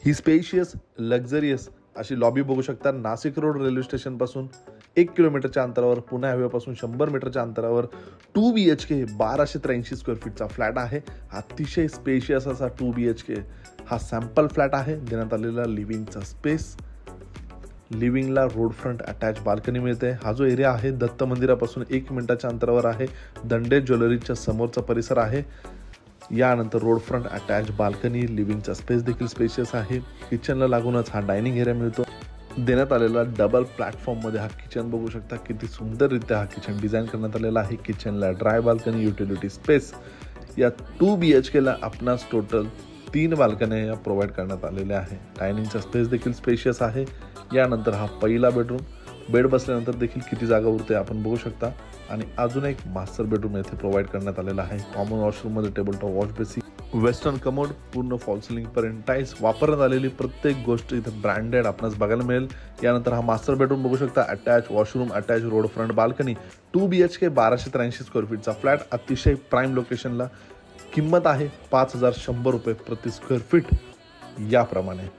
ही spacious luxurious अशी lobby बघू शकता. नाशिक रोड रेल्वे स्टेशन पासून 1 किलोमीटरच्या अंतरावर, पुणे हायवे पासून 100 मीटरच्या अंतरावर 2 BHK 1283 स्क्वेअर फीटचा फ्लॅट आहे. अतिशय स्पेशियस असा 2 BHK हा सॅम्पल फ्लॅट आहे. देण्यात आलेला लिव्हिंगचा स्पेस, लिव्हिंगला रोड फ्रंट अटॅच बाल्कनी मिळते. हा जो एरिया आहे दत्त मंदिरापासून 1 मिनिटाच्या अंतरावर आहे. दंडे ज्वेलरीच्या समोरचा परिसर आहे. यानंतर रोड फ्रंट अटॅच बाल्कनी, लिव्हिंगचा स्पेस देखील स्पेशियस आहे. किचनला लागूनच हा डायनिंग एरिया मिळतो. देण्यात आलेला डबल प्लॅटफॉर्ममध्ये हा किचन बघू शकता. किती सुंदररित्या हा किचन डिझाइन करण्यात आलेला आहे. किचनला ड्राय बाल्कनी, युटिलिटी स्पेस. या 2 BHKला आपणास टोटल 3 बाल्कन्या या प्रोव्हाइड करण्यात आलेल्या आहे. डायनिंगचा स्पेस देखील स्पेशियस आहे. यानंतर हा पहिला बेडरूम. बेड बसल्यानंतर देखील किती जागा उरते आपण बघू शकता. आणि अजून एक मास्टर बेडरूम येथे प्रोव्हाइड करण्यात आलेला आहे. कॉमन वॉशरूममध्ये table top wash basin, western commode, पूर्ण फॉल सिलिंग पर्यंत टाईल्स वापरण्यात आलेली प्रत्येक गोष्ट इथे ब्रँडेड आपणास बघायला मिळेल. यानंतर हा मास्टर बेडरूम बघू शकता. Attach washroom, attach road front balcony, 2 BHK 1283 square फीटचा फ्लॅट. अतिशय प्राईम लोकेशनला. किंमत आहे 5100 रुपये प्रति स्क्वेअर फीट याप्रमाणे.